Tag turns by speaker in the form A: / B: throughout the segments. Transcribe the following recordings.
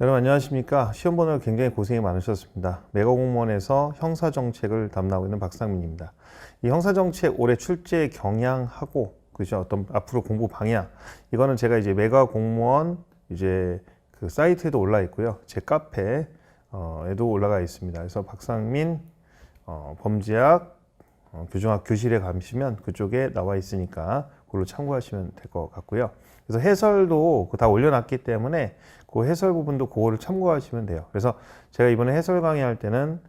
A: 여러분 안녕하십니까. 시험 보느라 굉장히 고생이 많으셨습니다. 매거공무원에서 형사정책을 담당하고 있는 박상민입니다. 이 형사정책 올해 출제 경향하고 그죠, 어떤 앞으로 공부 방향, 이거는 제가 이제 매거공무원 이제 그 사이트에도 올라 있고요, 제 카페에도 올라가 있습니다. 그래서 박상민 범죄학 교정학 교실에 가시면 그쪽에 나와 있으니까 그걸로 참고하시면 될 것 같고요. 그래서 해설도 다 올려놨기 때문에 그 해설 부분도 그거를 참고하시면 돼요. 그래서 제가 이번에 해설 강의할 때는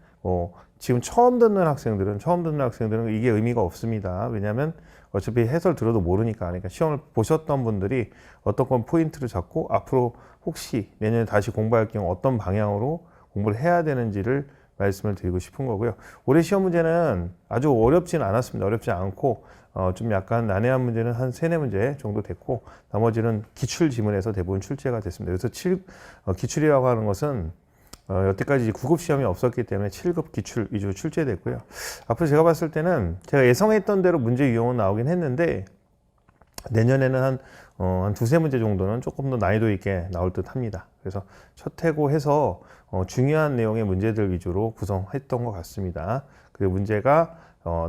A: 지금 처음 듣는 학생들은 이게 의미가 없습니다. 왜냐하면 어차피 해설 들어도 모르니까. 그러니까 시험을 보셨던 분들이 어떤 건 포인트를 잡고 앞으로 혹시 내년에 다시 공부할 경우 어떤 방향으로 공부를 해야 되는지를 말씀을 드리고 싶은 거고요. 올해 시험 문제는 아주 어렵지는 않았습니다. 어렵지 않고 좀 약간 난해한 문제는 한 3-4문제 정도 됐고, 나머지는 기출 지문에서 대부분 출제가 됐습니다. 그래서 기출이라고 하는 것은 여태까지 9급 시험이 없었기 때문에 7급 기출 위주로 출제됐고요. 앞으로 제가 봤을 때는 제가 예상했던 대로 문제 유형은 나오긴 했는데, 내년에는 한 2-3문제 정도는 조금 더 난이도 있게 나올 듯 합니다. 그래서 첫 해고해서 중요한 내용의 문제들 위주로 구성했던 것 같습니다. 그리고 문제가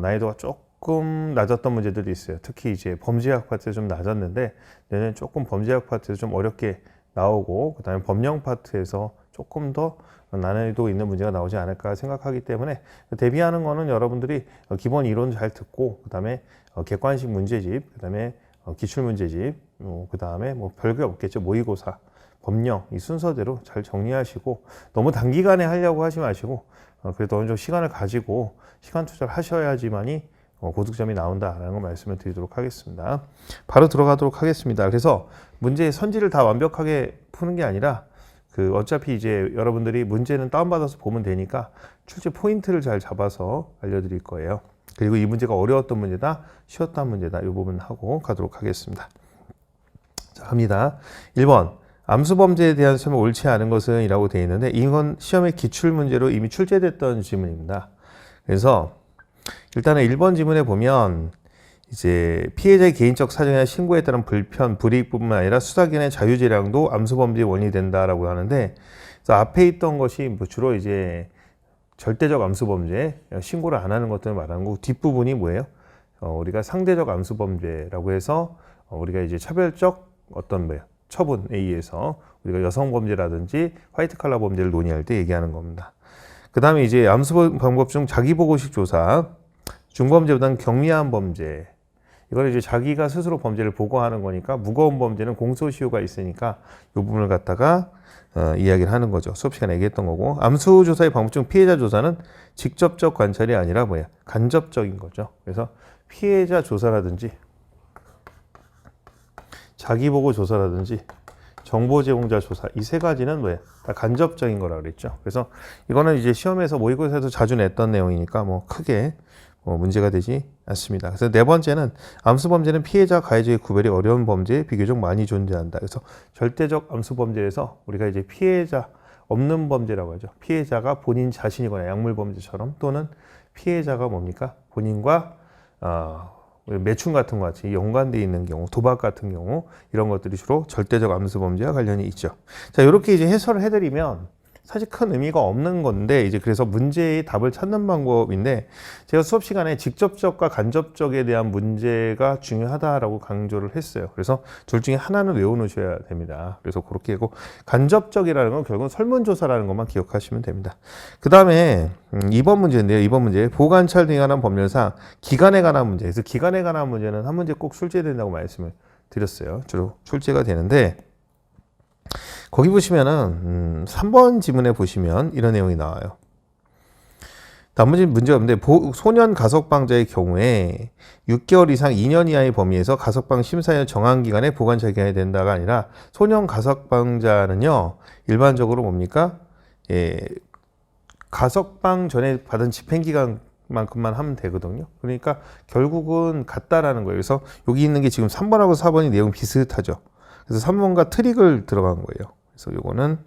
A: 난이도가 조금 낮았던 문제들이 있어요. 특히 이제 범죄학 파트에 좀 낮았는데, 내년에 조금 범죄학 파트에서 좀 어렵게 나오고, 그 다음에 법령 파트에서 조금 더 난이도 있는 문제가 나오지 않을까 생각하기 때문에, 대비하는 거는 여러분들이 기본 이론 잘 듣고, 그 다음에 객관식 문제집, 그 다음에 기출 문제집, 그 다음에 뭐 별게 없겠죠. 모의고사, 법령, 이 순서대로 잘 정리하시고, 너무 단기간에 하려고 하지 마시고, 그래도 어느 정도 시간을 가지고 시간 투자를 하셔야지만이 고득점이 나온다라는 걸 말씀을 드리도록 하겠습니다. 바로 들어가도록 하겠습니다. 그래서 문제의 선지를 다 완벽하게 푸는 게 아니라, 어차피 이제 여러분들이 문제는 다운받아서 보면 되니까 출제 포인트를 잘 잡아서 알려드릴 거예요. 그리고 이 문제가 어려웠던 문제다, 쉬웠던 문제다, 이 부분 하고 가도록 하겠습니다. 자, 갑니다. 1번. 암수범죄에 대한 설명 옳지 않은 것은 이라고 되어 있는데, 이건 시험의 기출문제로 이미 출제됐던 지문입니다. 그래서 일단은 1번 지문에 보면 이제 피해자의 개인적 사정이나 신고에 따른 불편, 불이익뿐만 아니라 수사기관의 자유재량도 암수범죄의 원인이 된다라고 하는데, 그래서 앞에 있던 것이 뭐 주로 이제 절대적 암수범죄, 신고를 안 하는 것들을 말하는 거고, 뒷부분이 뭐예요? 우리가 상대적 암수범죄라고 해서 우리가 이제 차별적 처분에 의해서 우리가 여성범죄라든지 화이트칼라 범죄를 논의할 때 얘기하는 겁니다. 그 다음에 이제 암수 방법 중 자기보고식 조사, 중범죄보다는 경미한 범죄, 이걸 이제 자기가 스스로 범죄를 보고하는 거니까, 무거운 범죄는 공소시효가 있으니까 이 부분을 갖다가 이야기를 하는 거죠. 수업 시간에 얘기했던 거고, 암수조사의 방법 중 피해자 조사는 직접적 관찰이 아니라 뭐야? 간접적인 거죠. 그래서 피해자 조사라든지 자기보고 조사라든지 정보 제공자 조사, 이 3가지는 뭐예요? 다 간접적인 거라고 그랬죠. 그래서 이거는 이제 시험에서 모의고사에서 자주 냈던 내용이니까 뭐 크게 문제가 되지 않습니다. 그래서 4번째는 암수범죄는 피해자 가해자의 구별이 어려운 범죄에 비교적 많이 존재한다. 그래서 절대적 암수범죄에서 우리가 이제 피해자 없는 범죄라고 하죠. 피해자가 본인 자신이거나 약물범죄처럼, 또는 피해자가 뭡니까? 본인과 매춘 같은 것 같이 연관되어 있는 경우, 도박 같은 경우, 이런 것들이 주로 절대적 암수범죄와 관련이 있죠. 자, 이렇게 이제 해설을 해드리면 사실 큰 의미가 없는 건데, 이제 그래서 문제의 답을 찾는 방법인데, 제가 수업 시간에 직접적과 간접적에 대한 문제가 중요하다라고 강조를 했어요. 그래서 둘 중에 하나는 외워놓으셔야 됩니다. 그래서 그렇게 하고, 간접적이라는 건 결국은 설문조사라는 것만 기억하시면 됩니다. 그 다음에 2번 문제인데요. 2번 문제, 보관찰 등에 관한 법률상 기간에 관한 문제. 그래서 기간에 관한 문제는 한 문제 꼭 출제된다고 말씀을 드렸어요. 주로 출제가 되는데, 거기 보시면은 3번 지문에 보시면 이런 내용이 나와요. 나머지 문제가 없는데, 소년 가석방자의 경우에 6개월 이상 2년 이하의 범위에서 가석방 심사위원 정한 기간에 보관찰 기간이 된다가 아니라, 소년 가석방자는요 일반적으로 뭡니까? 가석방 전에 받은 집행기간만큼만 하면 되거든요. 그러니까 결국은 같다라는 거예요. 그래서 여기 있는 게 지금 3번하고 4번이 내용 비슷하죠. 그래서 3번과 트릭을 들어간 거예요. 그래서 요거는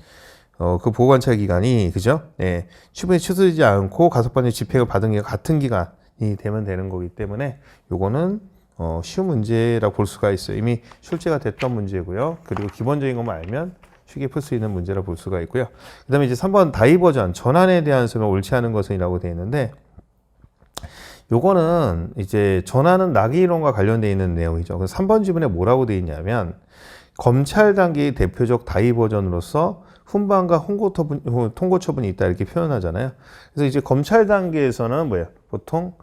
A: 그 보관찰 기간이, 그죠? 네, 충분히 취소되지 않고 가석방의 집행을 받은 게 같은 기간이 되면 되는 거기 때문에 요거는 쉬운 문제라고 볼 수가 있어요. 이미 출제가 됐던 문제고요. 그리고 기본적인 것만 알면 쉽게 풀 수 있는 문제라 볼 수가 있고요. 그 다음에 이제 3번 다이버전, 전환에 대한 설명 옳지 않은 것은이라고 되어 있는데, 요거는 이제 전환은 낙이이론과 관련되어 있는 내용이죠. 그래서 3번 지문에 뭐라고 되어 있냐면, 검찰 단계의 대표적 다이버전으로서 훈방과 통고 처분이 있다 이렇게 표현하잖아요. 그래서 이제 검찰 단계에서는 뭐예요? 보통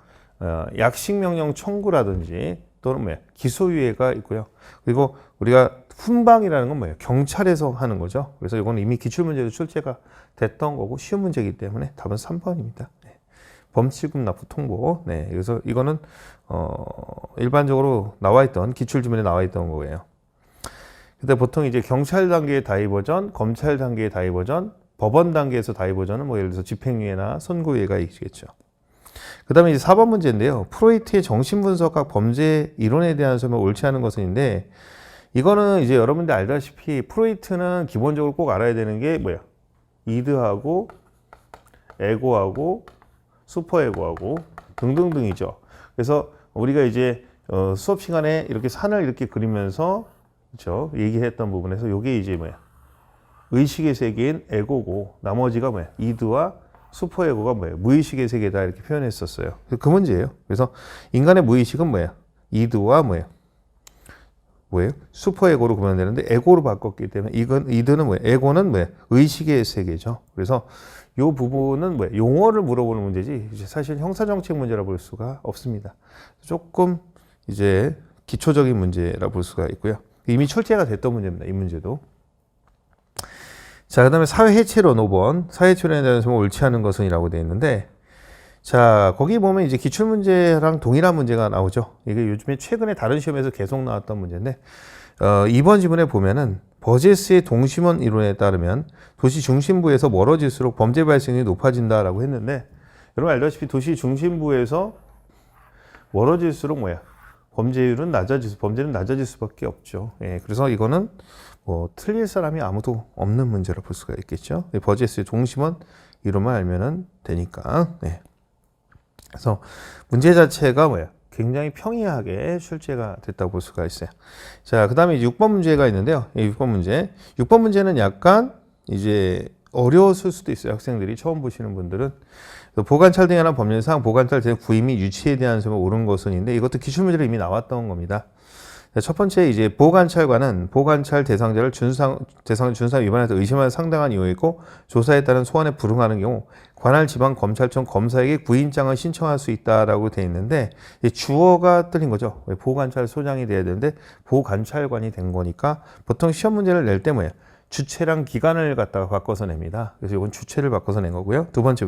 A: 약식명령 청구라든지 또는 뭐예요? 기소유예가 있고요. 그리고 우리가 훈방이라는 건 뭐예요? 경찰에서 하는 거죠. 그래서 이건 이미 기출문제도 출제가 됐던 거고 쉬운 문제이기 때문에 답은 3번입니다. 범칙금 납부 통보. 네, 그래서 이거는 일반적으로 나와 있던 기출지문에 나와 있던 거예요. 근데 보통 이제 경찰 단계의 다이버전, 검찰 단계의 다이버전, 법원 단계에서 다이버전은 뭐 예를 들어서 집행유예나 선고유예가 있겠죠. 그 다음에 이제 4번 문제인데요. 프로이트의 정신분석학 범죄 이론에 대한 설명 옳지 않은 것인데, 이거는 이제 여러분들 알다시피 프로이트는 기본적으로 꼭 알아야 되는 게 뭐야? 이드하고 에고하고 슈퍼에고하고 등등등이죠. 그래서 우리가 이제 수업 시간에 이렇게 산을 이렇게 그리면서 그렇죠? 얘기했던 부분에서 이게 이제 뭐야? 의식의 세계인 에고고 나머지가 뭐야? 이드와 슈퍼에고가 뭐예요? 무의식의 세계다 이렇게 표현했었어요. 그 문제예요. 그래서 인간의 무의식은 뭐예요? 이드와 뭐예요? 슈퍼에고로 구분되는데 에고로 바꿨기 때문에 이드는 뭐예요? 에고는 뭐예요? 의식의 세계죠. 그래서 이 부분은 뭐예요? 용어를 물어보는 문제지 사실 형사정책 문제라 볼 수가 없습니다. 조금 이제 기초적인 문제라 볼 수가 있고요. 이미 출제가 됐던 문제입니다. 이 문제도. 자, 그 다음에 사회해체론 5번. 사회해체론에 대해서 옳지 않은 것은이라고 되어 있는데, 자, 거기 보면 이제 기출문제랑 동일한 문제가 나오죠. 이게 요즘에 최근에 다른 시험에서 계속 나왔던 문제인데, 2번 지문에 보면은 버제스의 동심원 이론에 따르면 도시 중심부에서 멀어질수록 범죄 발생률이 높아진다라고 했는데, 여러분 알다시피 도시 중심부에서 멀어질수록 뭐야? 범죄는 낮아질 수밖에 없죠. 예, 그래서 이거는 뭐 틀릴 사람이 아무도 없는 문제라 볼 수가 있겠죠. 버제스의 동심원 이론만 알면은 되니까. 네. 그래서 문제 자체가 뭐야? 굉장히 평이하게 출제가 됐다고 볼 수가 있어요. 자, 그 다음에 이제 6번 문제가 있는데요. 6번 문제. 6번 문제는 약간 이제 어려웠을 수도 있어요. 학생들이 처음 보시는 분들은. 보관찰 등에 관한 법률상 보관찰 대 구입 및 유치에 대한 점을 옳은 것은인데 이것도 기출문제로 이미 나왔던 겁니다. 첫 번째 이제 보관찰관은 보관찰 대상자를 준상 위반해서 의심하는 상당한 이유가 있고 조사에 따른 소환에 불응하는 경우 관할 지방 검찰청 검사에게 구인장을 신청할 수 있다라고 돼 있는데 주어가 틀린 거죠. 보관찰 소장이 돼야 되는데 보관찰관이 된 거니까 보통 시험 문제를 낼 때 뭐예요? 주체랑 기간을 갖다가 바꿔서 냅니다. 그래서 이건 주체를 바꿔서 낸 거고요. 두 번째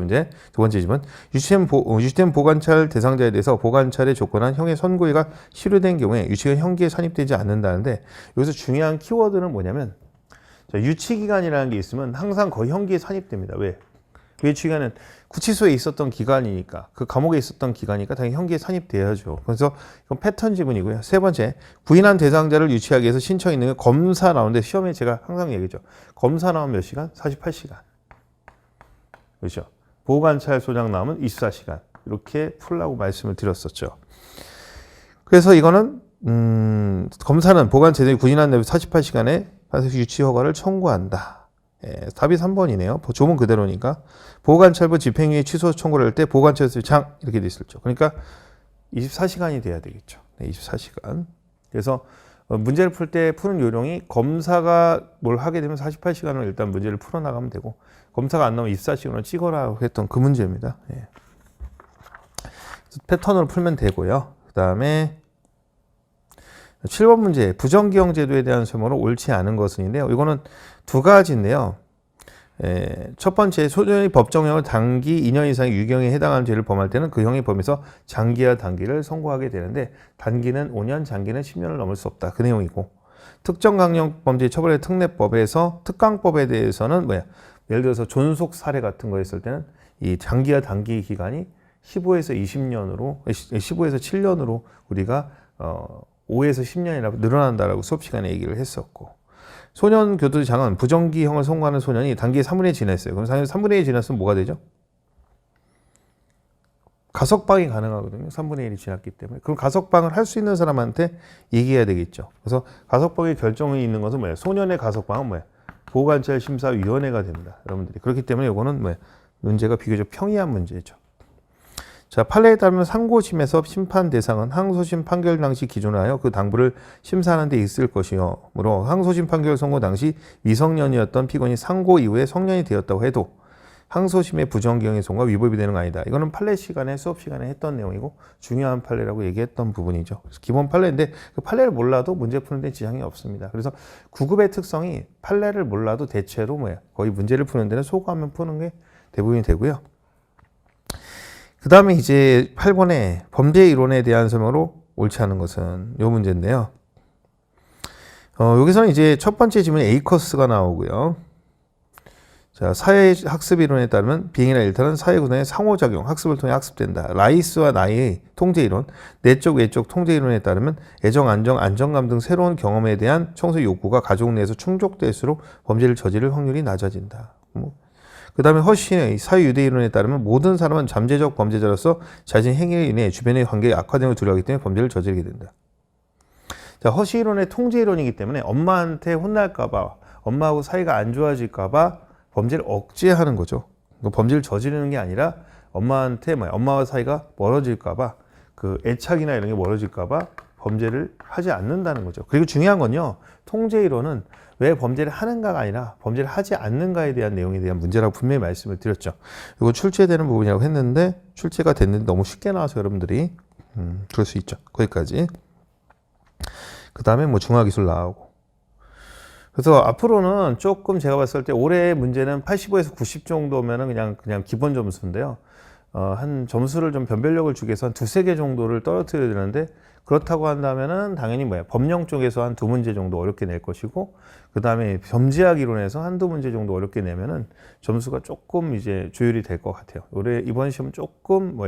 A: 질문. 유치된 보관찰 대상자에 대해서 보관찰에 조건한 형의 선고유예가 실효된 경우에 유치가 형기에 산입되지 않는다는데 여기서 중요한 키워드는 뭐냐면 유치기간이라는 게 있으면 항상 거의 형기에 산입됩니다. 왜? 유치기간은 구치소에 있었던 기간이니까 그 감옥에 있었던 기간이니까 당연히 형기에 산입돼야죠. 그래서 이건 패턴 지문이고요. 세 번째, 구인한 대상자를 유치하기 위해서 신청이 있는 게 검사 나오는데 시험에 제가 항상 얘기죠. 검사 나오면 몇 시간? 48시간. 그렇죠. 보관찰 소장 나오면 24시간. 이렇게 풀라고 말씀을 드렸었죠. 그래서 이거는 검사는 보관 제도에 구인한 내용 48시간에 유치 허가를 청구한다. 예, 답이 3번이네요. 조문 그대로니까. 보관찰부 집행유예 취소 청구를 할 때 보관찰부 장 이렇게 돼 있었죠. 그러니까 24시간이 돼야 되겠죠. 네, 24시간. 그래서 문제를 풀 때 푸는 요령이 검사가 뭘 하게 되면 48시간을 일단 문제를 풀어나가면 되고 검사가 안 나오면 24시간을 찍어라 했던 그 문제입니다. 예. 패턴으로 풀면 되고요. 그 다음에 7번 문제, 부정기형제도에 대한 설명으로 옳지 않은 것은인데요. 이거는 두 가지인데요. 첫 번째, 소년이 법정형을 단기 2년 이상의 유경에 해당하는 죄를 범할 때는 그 형의 범위에서 장기와 단기를 선고하게 되는데 단기는 5년, 장기는 10년을 넘을 수 없다. 그 내용이고 특정 강력 범죄 처벌의 특례법에서 특강법에 대해서는 뭐야? 예를 들어서 존속 살해 같은 거 했을 때는 이 장기와 단기 기간이 15에서 7년으로 우리가 5에서 10년이라고 늘어난다라고 수업 시간에 얘기를 했었고 소년교도장은 부정기형을 선고하는 소년이 단기 3분의 1 지났어요. 그럼 3분의 1 지났으면 뭐가 되죠? 가석방이 가능하거든요. 3분의 1이 지났기 때문에. 그럼 가석방을 할 수 있는 사람한테 얘기해야 되겠죠. 그래서 가석방의 결정이 있는 것은 뭐예요? 소년의 가석방은 뭐예요? 보호관찰심사위원회가 됩니다. 여러분들이. 그렇기 때문에 이거는 뭐 문제가 비교적 평이한 문제죠. 자, 판례에 따르면 상고심에서 심판 대상은 항소심 판결 당시 기준으로 하여 그 당부를 심사하는 데 있을 것이므로 항소심 판결 선고 당시 미성년이었던 피고인이 상고 이후에 성년이 되었다고 해도 항소심의 부정경의 손과 위법이 되는 거 아니다. 이거는 판례 시간에 수업 시간에 했던 내용이고 중요한 판례라고 얘기했던 부분이죠. 그래서 기본 판례인데 그 판례를 몰라도 문제 푸는 데 지장이 없습니다. 그래서 9급의 특성이 판례를 몰라도 대체로 뭐야 거의 문제를 푸는 데는 소거하면 푸는 게 대부분이 되고요. 그 다음에 이제 8번에 범죄 이론에 대한 설명으로 옳지 않은 것은 이 문제인데요. 여기서는 이제 첫 번째 지문 에이커스가 나오고요. 자, 사회학습 이론에 따르면 비행이나 일탈은 사회구성의 상호작용, 학습을 통해 학습된다. 라이스와 나이의 통제 이론, 내적 외적 통제 이론에 따르면 애정, 안정, 안정감 등 새로운 경험에 대한 청소의 욕구가 가족 내에서 충족될수록 범죄를 저지를 확률이 낮아진다. 그 다음에 허신의 사회유대 이론에 따르면 모든 사람은 잠재적 범죄자로서 자신의 행위에 인해 주변의 관계에 악화됨을 두려워하기 때문에 범죄를 저지르게 된다. 자, 허시 이론의 통제 이론이기 때문에 엄마한테 혼날까봐, 엄마하고 사이가 안 좋아질까봐 범죄를 억제하는 거죠. 범죄를 저지르는 게 아니라 엄마한테 엄마와 사이가 멀어질까봐 그 애착이나 이런 게 멀어질까봐 범죄를 하지 않는다는 거죠. 그리고 중요한 건요, 통제 이론은 왜 범죄를 하는가가 아니라 범죄를 하지 않는가에 대한 내용에 대한 문제라고 분명히 말씀을 드렸죠. 이거 출제되는 부분이라고 했는데 출제가 됐는데 너무 쉽게 나와서 여러분들이 그럴 수 있죠. 거기까지. 그 다음에 뭐 중화기술 나오고. 그래서 앞으로는 조금 제가 봤을 때 올해 문제는 85에서 90 정도면은 그냥 기본 점수인데요. 한 점수를 좀 변별력을 주기 위해서 한 두세 개 정도를 떨어뜨려야 되는데 그렇다고 한다면은 당연히 법령 쪽에서 한 두 문제 정도 어렵게 낼 것이고 그 다음에 범죄학 이론에서 한두 문제 정도 어렵게 내면은 점수가 조금 이제 조율이 될 것 같아요. 올해 이번 시험은 조금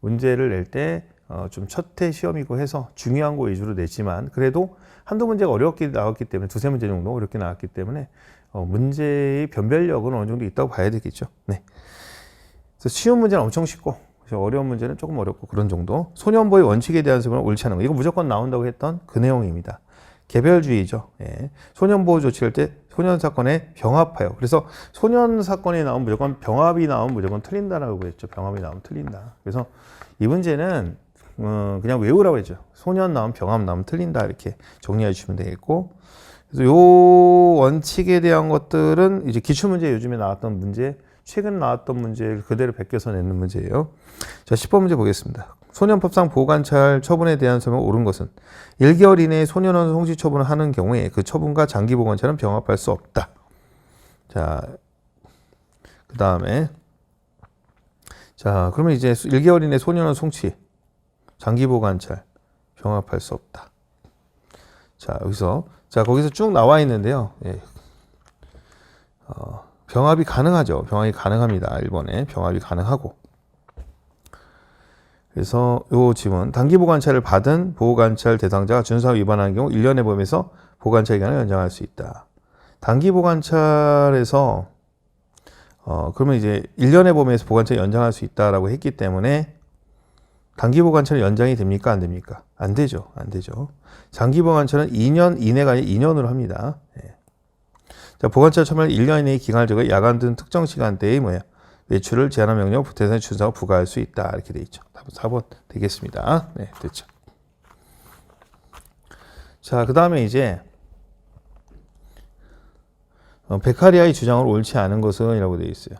A: 문제를 낼 때 좀 첫 해 시험이고 해서 중요한 거 위주로 냈지만 그래도 한두 문제가 어렵게 나왔기 때문에 두세 문제 정도 어렵게 나왔기 때문에 문제의 변별력은 어느 정도 있다고 봐야 되겠죠. 네. 그래서 쉬운 문제는 엄청 쉽고 어려운 문제는 조금 어렵고 그런 정도. 소년보호의 원칙에 대한 설명은 옳지 않은 거. 이거 무조건 나온다고 했던 그 내용입니다. 개별주의죠. 예. 소년보호 조치할 때 소년 사건에 병합하여. 그래서 소년 사건이 나오면 무조건 병합이 나오면 무조건 틀린다라고 했죠. 병합이 나오면 틀린다. 그래서 이 문제는 그냥 외우라고 했죠. 소년 나오면 병합 나오면 틀린다. 이렇게 정리해 주시면 되겠고. 그래서 요 원칙에 대한 것들은 이제 기출문제 요즘에 나왔던 문제, 최근 나왔던 문제를 그대로 베껴서 내는 문제예요. 자, 10번 문제 보겠습니다. 소년법상 보호관찰 처분에 대한 설명 옳은 것은 1개월 이내에 소년원 송치 처분을 하는 경우에 그 처분과 장기 보호관찰은 병합할 수 없다. 자, 그 다음에 자, 그러면 이제 1개월 이내 소년원 송치, 장기 보호관찰 병합할 수 없다. 자, 거기서 쭉 나와 있는데요. 예. 병합이 가능하죠. 병합이 가능합니다. 1번에 병합이 가능하고. 그래서 요 지문 단기 보관찰을 받은 보호관찰 대상자가 준수하고 위반하는 경우 1년의 범위에서 보관찰 기간을 연장할 수 있다. 단기 보관찰에서 그러면 이제 1년의 범위에서 보관찰을 연장할 수 있다라고 했기 때문에 단기 보관찰은 연장이 됩니까? 안 됩니까? 안 되죠. 안 되죠. 장기 보관찰은 2년 이내가 아니라 2년으로 합니다. 예. 자, 보관찰 처분을 1년 이내의 기간을 적어 야간 등 특정 시간대의 외출을 제한한 명령 대상에 준수하고 부과할 수 있다. 이렇게 돼 있죠. 답은 4번 되겠습니다. 네, 됐죠. 자, 그 다음에 이제 베카리아의 주장으로 옳지 않은 것은 이라고 되어 있어요.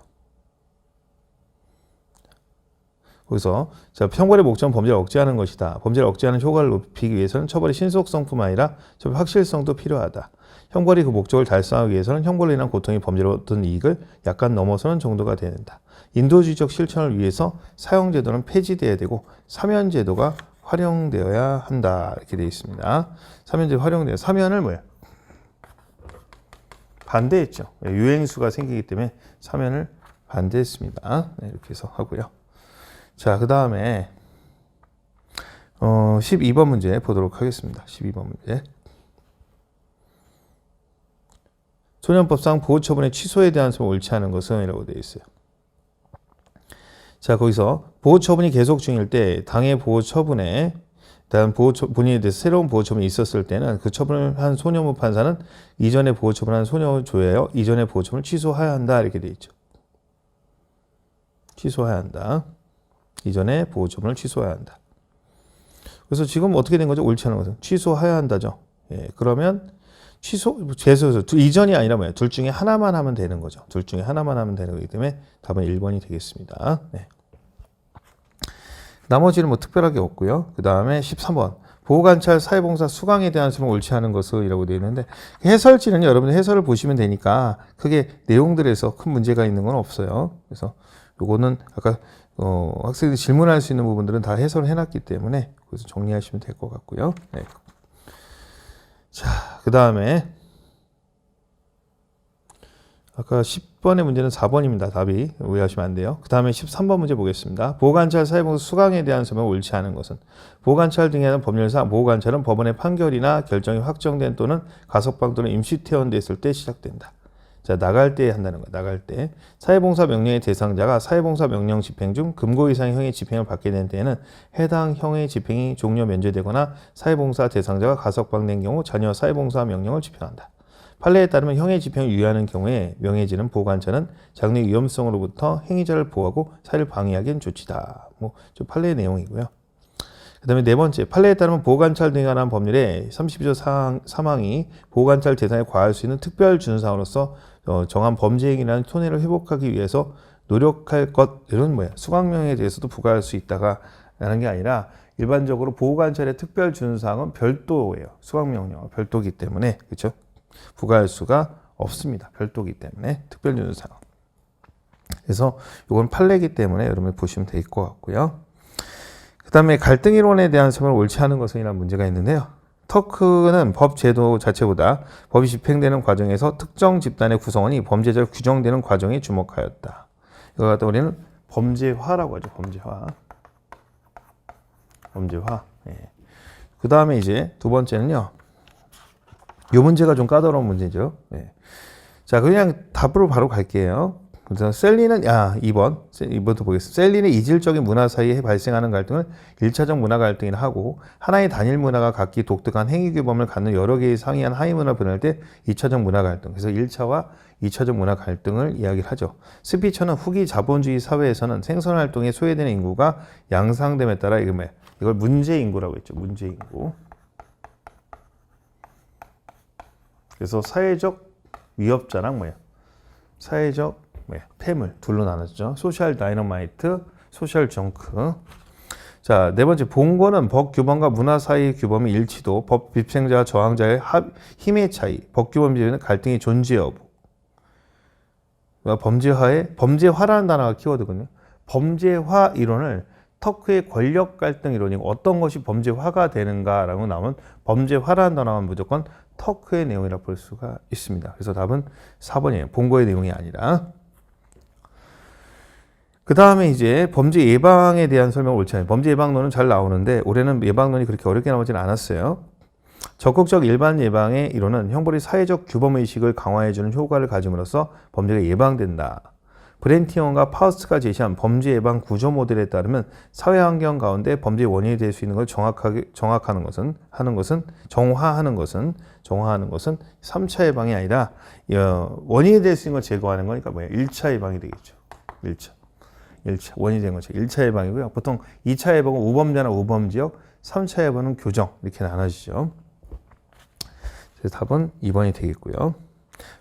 A: 거기서 자, 형벌의 목적은 범죄를 억제하는 것이다. 범죄를 억제하는 효과를 높이기 위해서는 처벌의 신속성뿐만 아니라 처벌의 확실성도 필요하다. 형벌이 그 목적을 달성하기 위해서는 형벌로 인한 고통이 범죄로 얻은 이익을 약간 넘어서는 정도가 되야 된다. 인도주의적 실천을 위해서 사형제도는 폐지돼야 되고 사면제도가 활용되어야 한다. 이렇게 되어 있습니다. 사면제 활용되어 사면을 반대했죠. 유행수가 생기기 때문에 사면을 반대했습니다. 네, 이렇게 해서 하고요. 자, 그 다음에 12번 문제 보도록 하겠습니다. 12번 문제. 소년법상 보호처분의 취소에 대한 설명 옳지 않은 것은 이라고 되어 있어요. 자, 거기서 보호처분이 계속 중일 때 당의 보호처분에 대한 본인에 대해서 새로운 보호 처분이 있었을 때는 그 처분을 한 소년무 판사는 이전에 보호 처분한 소년을 조회하여 이전의 보호 처분을 취소해야 한다 이렇게 돼 있죠. 취소해야 한다. 이전에 보호 처분을 취소해야 한다. 그래서 지금 어떻게 된 거죠? 옳지 않은 것은 취소해야 한다죠. 예, 그러면 재소에서 이전이 아니라 뭐예요? 둘 중에 하나만 하면 되는 거죠. 둘 중에 하나만 하면 되는 거기 때문에 답은 1번이 되겠습니다. 네. 나머지는 뭐 특별하게 없고요. 그 다음에 13번. 보호관찰 사회봉사 수강에 대한 수는 옳지 않은 것이라고 되어 있는데 해설지는 여러분들 해설을 보시면 되니까 크게 내용들에서 큰 문제가 있는 건 없어요. 그래서 요거는 아까 학생들이 질문할 수 있는 부분들은 다 해설을 해놨기 때문에 그래서 정리하시면 될 것 같고요. 네. 자, 그 다음에 아까 10번의 문제는 4번입니다. 답이 오해하시면 안 돼요. 그 다음에 13번 문제 보겠습니다. 보호관찰 사회봉사 수강에 대한 설명 옳지 않은 것은 보호관찰 등에 대한 법률상 보호관찰은 법원의 판결이나 결정이 확정된 또는 가석방 또는 임시 퇴원됐을 때 시작된다. 자, 나갈 때 한다는 거야. 나갈 때. 사회봉사 명령의 대상자가 사회봉사 명령 집행 중 금고 이상의 형의 집행을 받게 된 때에는 해당 형의 집행이 종료 면제되거나 사회봉사 대상자가 가석방된 경우 자녀 사회봉사 명령을 집행한다. 판례에 따르면 형의 집행을 유예하는 경우에 명해지는 보호관찰은 장래 위험성으로부터 행위자를 보호하고 사회를 방해하기 위한 조치다. 저 판례의 내용이고요. 그 다음에 네 번째, 판례에 따르면 보호관찰 등에 관한 법률의 32조 사망이 보호관찰 대상에 과할 수 있는 특별 준사항으로서 정한 범죄 행위라는 손해를 회복하기 위해서 노력할 것, 이런 수강명에 대해서도 부과할 수 있다가 라는 게 아니라 일반적으로 보호관찰의 특별 준사항은 별도예요. 수강명령은 별도기 때문에, 그렇죠? 부과할 수가 없습니다. 별도기 때문에 특별 준사항. 그래서 이건 판례이기 때문에 여러분 보시면 될 것 같고요. 그 다음에 갈등 이론에 대한 설명을 옳지 않은 것은이라는 문제가 있는데요. 터크는 법 제도 자체보다 법이 집행되는 과정에서 특정 집단의 구성원이 범죄자로 규정되는 과정에 주목하였다. 이거 갖다 우리는 범죄화라고 하죠. 범죄화. 예. 그 다음에 이제 두 번째는요. 이 문제가 좀 까다로운 문제죠. 예. 자, 그냥 답으로 바로 갈게요. 그래서 셀리는 2번도 보겠습니다. 셀리는 이질적인 문화 사이에 발생하는 갈등을 1차적 문화 갈등이라 하고 하나의 단일 문화가 각기 독특한 행위 규범을 갖는 여러 개의 상이한 하위 문화 분할 때 2차적 문화 갈등. 그래서 1차와 2차적 문화 갈등을 이야기를 하죠. 스피처는 후기 자본주의 사회에서는 생산 활동에 소외되는 인구가 양상됨에 따라 이걸 문제 인구라고 했죠. 문제 인구. 그래서 사회적 위협자랑 사회적 폐물 둘로 나눠지죠. 소셜 다이너마이트, 소셜 정크. 자, 네 번째 본고는 법 규범과 문화 사이의 규범의 일치도, 법 집행자와 저항자의 힘의 차이, 법 규범 지에는 갈등의 존재 여부. 범죄화라는 단어가 키워드거든요. 범죄화 이론을 터크의 권력 갈등 이론이 어떤 것이 범죄화가 되는가라고 나오면 범죄화라는 단어는 무조건 터크의 내용이라 볼 수가 있습니다. 그래서 답은 4번이에요. 본고의 내용이 아니라. 그 다음에 이제 범죄 예방에 대한 설명을 옳지 않아요. 범죄 예방론은 잘 나오는데 올해는 예방론이 그렇게 어렵게 나오지는 않았어요. 적극적 일반 예방의 이론은 형벌의 사회적 규범의식을 강화해주는 효과를 가짐으로써 범죄가 예방된다. 브렌티언과 파우스트가 제시한 범죄 예방 구조 모델에 따르면 사회 환경 가운데 범죄 원인이 될 수 있는 걸 정화하는 것은 3차 예방이 아니라 원인이 될 수 있는 걸 제거하는 거니까 1차 예방이 되겠죠. 1차 원인이 된 거죠. 1차 예방이고요. 보통 2차 예방은 우범자나 우범지역, 3차 예방은 교정 이렇게 나눠지죠. 그래서 답은 2번이 되겠고요.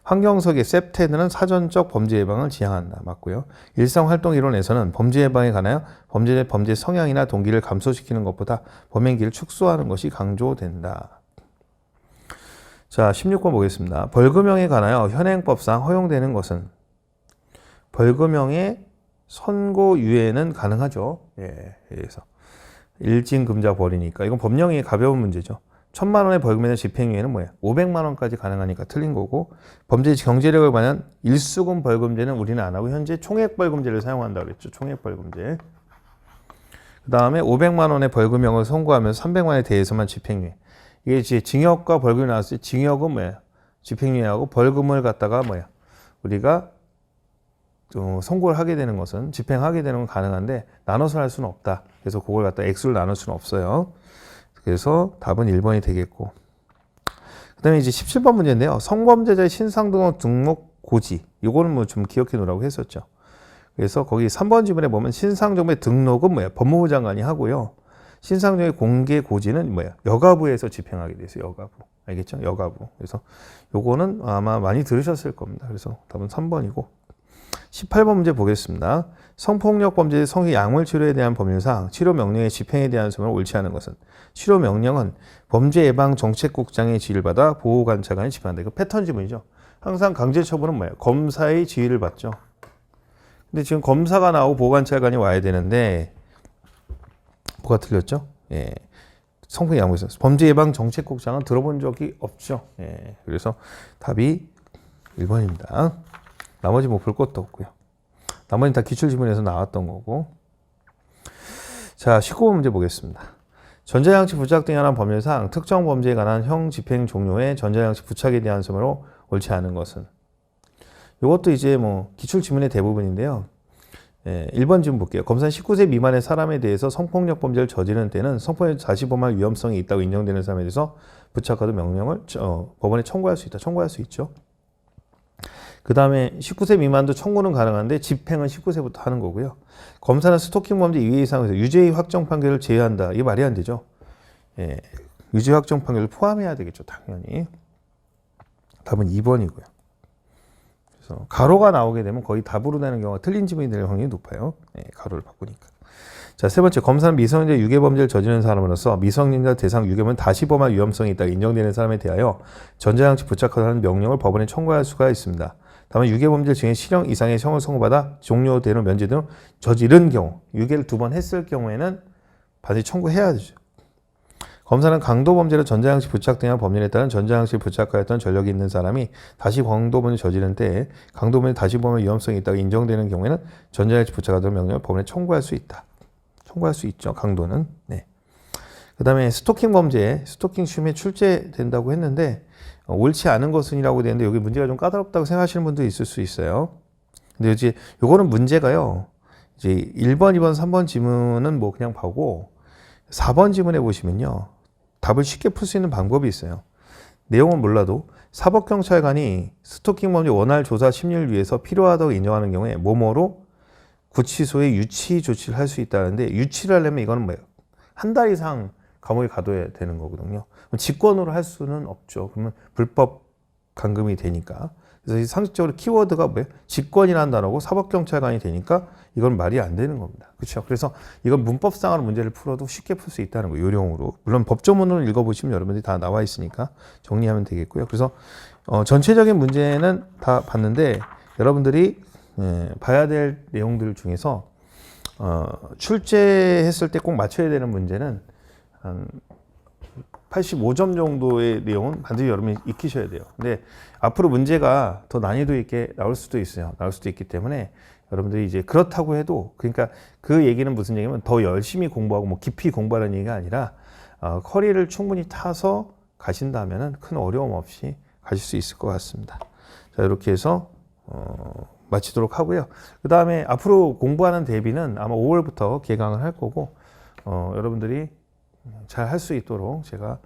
A: 환경석의 셉테드는 사전적 범죄 예방을 지향한다. 맞고요. 일상활동 이론에서는 범죄 예방에 관하여 범죄 성향이나 동기를 감소시키는 것보다 범행기를 축소하는 것이 강조된다. 자, 16번 보겠습니다. 벌금형에 관하여 현행법상 허용되는 것은 벌금형의 선고유예는 가능하죠. 예, 그래서 일징금자 벌이니까 이건 법령이 가벼운 문제죠. 1,000만 원의 벌금에는 집행유예는 500만 원까지 가능하니까 틀린 거고 범죄 경제력을 반한 일수금 벌금제는 우리는 안 하고 현재 총액벌금제를 사용한다고 그랬죠. 총액벌금제. 그 다음에 500만 원의 벌금형을 선고하면서 300만 원에 대해서만 집행유예. 이게 이제 징역과 벌금이 나왔을 때 징역은 집행유예하고 벌금을 갖다가 우리가 선고를 하게 되는 것은 집행하게 되는 건 가능한데 나눠서 할 수는 없다. 그래서 그걸 갖다 액수를 나눌 수는 없어요. 그래서 답은 1번이 되겠고. 그 다음에 이제 17번 문제인데요. 성범죄자의 신상 등록 고지. 요거는 뭐 좀 기억해 놓으라고 했었죠. 그래서 거기 3번 지문에 보면 신상정보의 등록은 뭐야? 법무부 장관이 하고요. 신상정보의 공개 고지는 뭐야? 여가부에서 집행하게 돼 있어요. 여가부. 알겠죠? 여가부. 그래서 요거는 아마 많이 들으셨을 겁니다. 그래서 답은 3번이고. 18번 문제 보겠습니다. 성폭력 범죄의 성의 약물 치료에 대한 법률상 치료 명령의 집행에 대한 소명을 옳지 않은 것은 치료 명령은 범죄 예방 정책국장의 지휘를 받아 보호관찰관이 집행한다. 이거 패턴 지문이죠. 항상 강제 처분은 뭐예요? 검사의 지휘를 받죠. 근데 지금 검사가 나오고 보호관찰관이 와야 되는데 뭐가 틀렸죠? 예. 성폭력 약물에서 범죄 예방 정책국장은 들어본 적이 없죠. 예. 그래서 답이 1번입니다. 나머지 뭐 볼 것도 없고요. 나머지는 다 기출지문에서 나왔던 거고. 자, 19번 문제 보겠습니다. 전자장치 부착 등에 관한 법률상 특정 범죄에 관한 형 집행 종료의 전자장치 부착에 대한 소명으로 옳지 않은 것은. 이것도 이제 뭐 기출지문의 대부분인데요. 1번 지문 볼게요. 검사는 19세 미만의 사람에 대해서 성폭력 범죄를 저지르는 때는 성폭력 다시 범할 위험성이 있다고 인정되는 사람에 대해서 부착하도록 명령을 법원에 청구할 수 있다. 청구할 수 있죠. 그 다음에 19세 미만도 청구는 가능한데 집행은 19세부터 하는 거고요. 검사는 스토킹 범죄 2회 이상에서 유죄의 확정 판결을 제외한다. 이게 말이 안 되죠. 예, 유죄 확정 판결을 포함해야 되겠죠. 당연히. 답은 2번이고요. 그래서 가로가 나오게 되면 거의 답으로 되는 경우가 틀린 지문이 될 확률이 높아요. 예, 가로를 바꾸니까. 자, 세 번째, 검사는 미성년자 유괴범죄를 저지르는 사람으로서 미성년자 대상 유괴범은 다시 범할 위험성이 있다고 인정되는 사람에 대하여 전자장치 부착하라는 명령을 법원에 청구할 수가 있습니다. 다만 유괴범죄 증인 실형 이상의 형을 선고받아 종료되는 면제 등을 저지른 경우, 유괴를 2번 했을 경우에는 반드시 청구해야 되죠. 검사는 강도범죄로 전자장치 부착 등의 법률에 따른 전자장치를 부착하였던 전력이 있는 사람이 다시 강도범죄를 저지른 때에 강도범죄를 다시 범할 위험성이 있다고 인정되는 경우에는 전자장치 부착하도록 명령을 법원에 청구할 수 있다. 청구할 수 있죠. 강도는. 네. 그 다음에 스토킹 범죄, 스토킹 시험에 출제된다고 했는데 옳지 않은 것은이라고 되는데 여기 문제가 좀 까다롭다고 생각하시는 분도 있을 수 있어요. 근데 이제 요거는 문제가요. 이제 1번, 2번, 3번 지문은 뭐 그냥 보고 4번 지문에 보시면요. 답을 쉽게 풀 수 있는 방법이 있어요. 내용은 몰라도 사법경찰관이 스토킹 범죄 원활 조사 심리를 위해서 필요하다고 인정하는 경우에 뭐뭐로 구치소에 유치 조치를 할 수 있다는데 유치를 하려면 이거는 뭐예요? 한 달 이상 감옥에 가둬야 되는 거거든요. 직권으로 할 수는 없죠. 그러면 불법 감금이 되니까. 그래서 상식적으로 키워드가 뭐예요? 직권이라는 단어고 사법경찰관이 되니까 이건 말이 안 되는 겁니다. 그렇죠? 그래서 이건 문법상으로 문제를 풀어도 쉽게 풀 수 있다는 거예요. 요령으로. 물론 법조문을 읽어보시면 여러분들이 다 나와 있으니까 정리하면 되겠고요. 그래서 전체적인 문제는 다 봤는데 여러분들이 봐야 될 내용들 중에서 출제했을 때 꼭 맞춰야 되는 문제는 한 85점 정도의 내용은 반드시 여러분이 익히셔야 돼요. 근데 앞으로 문제가 더 난이도 있게 나올 수도 있어요. 나올 수도 있기 때문에 여러분들이 이제 그렇다고 해도 그러니까 그 얘기는 무슨 얘기냐면 더 열심히 공부하고 뭐 깊이 공부하는 얘기가 아니라 커리를 충분히 타서 가신다면은 큰 어려움 없이 가실 수 있을 것 같습니다. 자, 이렇게 해서 마치도록 하고요. 그 다음에 앞으로 공부하는 대비는 아마 5월부터 개강을 할 거고 여러분들이 잘 할 수 있도록 제가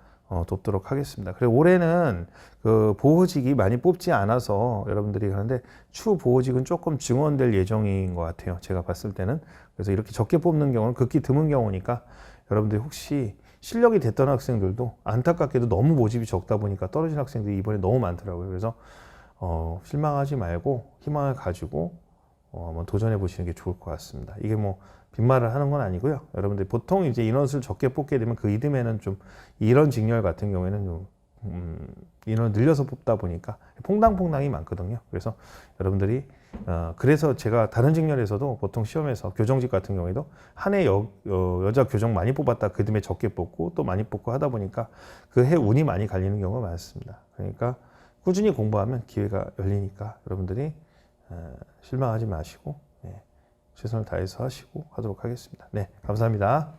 A: 돕도록 하겠습니다. 그리고 올해는 그 보호직이 많이 뽑지 않아서 여러분들이 하는데 추후 보호직은 조금 증원될 예정인 것 같아요. 제가 봤을 때는. 그래서 이렇게 적게 뽑는 경우는 극히 드문 경우니까 여러분들이 혹시 실력이 됐던 학생들도 안타깝게도 너무 모집이 적다 보니까 떨어진 학생들이 이번에 너무 많더라고요. 그래서 실망하지 말고 희망을 가지고 한번 도전해 보시는 게 좋을 것 같습니다. 이게 뭐 빈말을 하는 건 아니고요. 여러분들 보통 이제 인원수를 적게 뽑게 되면 그 이듬해는 좀 이런 직렬 같은 경우에는 좀 인원 늘려서 뽑다 보니까 퐁당퐁당이 많거든요. 그래서 여러분들이 그래서 제가 다른 직렬에서도 보통 시험에서 교정직 같은 경우에도 한 해 여자 교정 많이 뽑았다 그 이듬해 적게 뽑고 또 많이 뽑고 하다 보니까 그 해 운이 많이 갈리는 경우가 많습니다. 그러니까 꾸준히 공부하면 기회가 열리니까 여러분들이 실망하지 마시고 최선을 다해서 하시고 하도록 하겠습니다. 네, 감사합니다.